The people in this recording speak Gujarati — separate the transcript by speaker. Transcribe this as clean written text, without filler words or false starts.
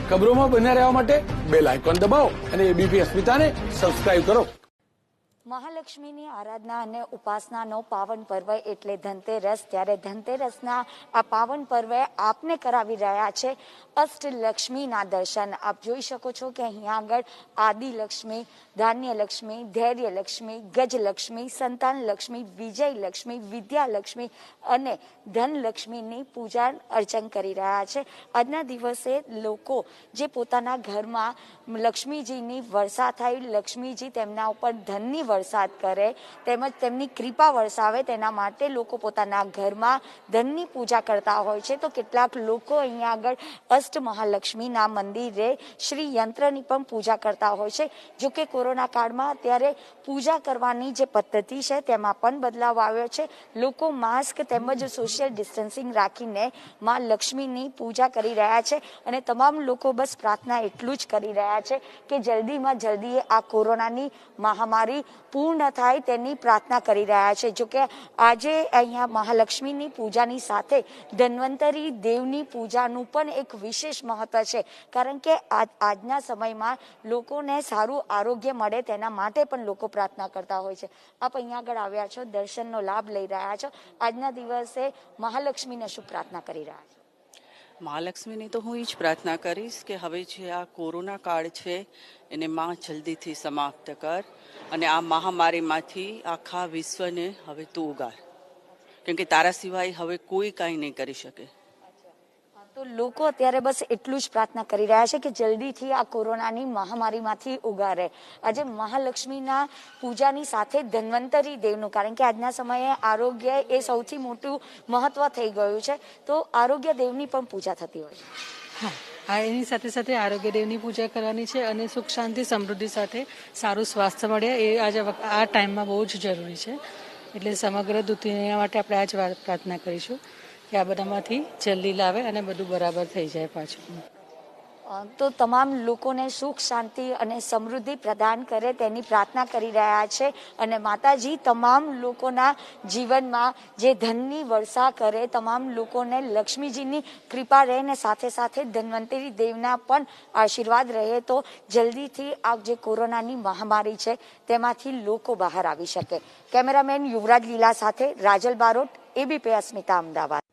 Speaker 1: ખબરોમાં બન્યા રહેવા માટે બેલ આઇકોન દબાવો અને એબીપી અસ્મિતાને સબસ્ક્રાઇબ કરો.
Speaker 2: મહાલક્ષ્મીની આરાધના અને ઉપાસનાનો પાવન પર્વ એટલે ધનતેરસ. ત્યારે ધનતેરસના આ પાવન પર્વે આપને કરાવી રહ્યા છે અષ્ટલક્ષ્મીના દર્શન. આપ જોઈ શકો છો કે અહીંયા આગળ આદિલક્ષ્મી, ધાન્યલક્ષ્મી, ધૈર્યલક્ષ્મી, ગજલક્ષ્મી, સંતાનલક્ષ્મી, વિજયલક્ષ્મી, વિદ્યાલક્ષ્મી અને ધનલક્ષ્મીની પૂજા અર્ચન કરી રહ્યા છે. આજના દિવસે લોકો જે પોતાના ઘરમાં લક્ષ્મીજીની વર્ષા થાય, લક્ષ્મીજી તેમના ઉપર ધનની વરસાદ કરે તેમજ તેમની કૃપા વરસાવે, તેના માટે લોકો પોતાના ઘરમાં ધનની પૂજા કરતા હોય છે. તો કેટલાક લોકો અહીંયા આગળ અષ્ટ મહાલક્ષ્મીના મંદિરે શ્રી યંત્રની પણ પૂજા કરતા હોય છે. જો કે કોરોના કાળમાં અત્યારે પૂજા કરવાની જે પદ્ધતિ છે તેમાં પણ બદલાવ આવ્યો છે. લોકો માસ્ક તેમજ સોશિયલ ડિસ્ટન્સિંગ રાખીને માં લક્ષ્મીની પૂજા કરી રહ્યા છે અને તમામ લોકો બસ પ્રાર્થના એટલું જ કરી રહ્યા છે કે જલ્દીમાં જલ્દી આ કોરોનાની મહામારી પૂર્ણ થાય તેની પ્રાર્થના કરી રહ્યા છે. જોકે આજે અહીંયા મહાલક્ષ્મીની પૂજાની સાથે ધન્વંતરી દેવની પૂજાનું પણ એક વિશેષ મહત્વ છે, કારણ કે આજના સમયમાં લોકોને સારું આરોગ્ય મળે તેના માટે પણ લોકો પ્રાર્થના કરતા હોય છે. આપ અહીંયા આગળ આવ્યા છો, દર્શનનો લાભ લઈ રહ્યા છો. આજના દિવસે મહાલક્ષ્મીને શું પ્રાર્થના કરી રહ્યા છો?
Speaker 3: મહાલક્ષ્મીની તો હું એ જ પ્રાર્થના કરીશ કે હવે જે આ કોરોના કાળ છે એને માં જલ્દીથી સમાપ્ત કર અને આ મહામારીમાંથી આખા વિશ્વને હવે તું ઉગાર, કેમ કે તારા સિવાય હવે કોઈ કાંઈ નહીં કરી શકે.
Speaker 2: તો લોકો અત્યારે બસ એટલું જ પ્રાર્થના કરી રહ્યા છે કે જલ્દીથી આ કોરોનાની મહામારીમાંથી ઉગારે. આજે મહાલક્ષ્મીના પૂજાની સાથે ધન્વંતરી દેવનું, કારણ કે આજના સમયે આરોગ્ય એ સૌથી મોટું મહત્વ થઈ ગયું છે, તો આરોગ્ય દેવની પણ પૂજા થતી હોય છે.
Speaker 4: હા, એની સાથે સાથે આરોગ્ય દેવની પૂજા કરવાની છે અને સુખ શાંતિ સમૃદ્ધિ સાથે સારું સ્વાસ્થ્ય મળે એ આજે આ ટાઈમમાં બહુ જ જરૂરી છે. એટલે સમગ્ર દુનિયા માટે આપણે આ જ પ્રાર્થના કરીશું કે આ બધામાંથી જલ્દી લાવે અને બધું બરાબર થઈ જાય પાછું.
Speaker 2: તો તમામ લોકોને સુખ શાંતિ અને સમૃદ્ધિ પ્રદાન કરે તેની પ્રાર્થના કરી રહ્યા છે અને માતાજી તમામ લોકોના જીવનમાં જે ધનની વર્ષા કરે, તમામ લોકોને લક્ષ્મીજીની કૃપા રહે ને સાથે સાથે ધન્વંતરી દેવના પણ આશીર્વાદ રહે, તો જલ્દીથી આ જે કોરોનાની મહામારી છે તેમાંથી લોકો બહાર આવી શકે. કેમેરામેન યુવરાજ લીલા સાથે રાજલ બારોટ, એબીપી અસ્મિતા, અમદાવાદ.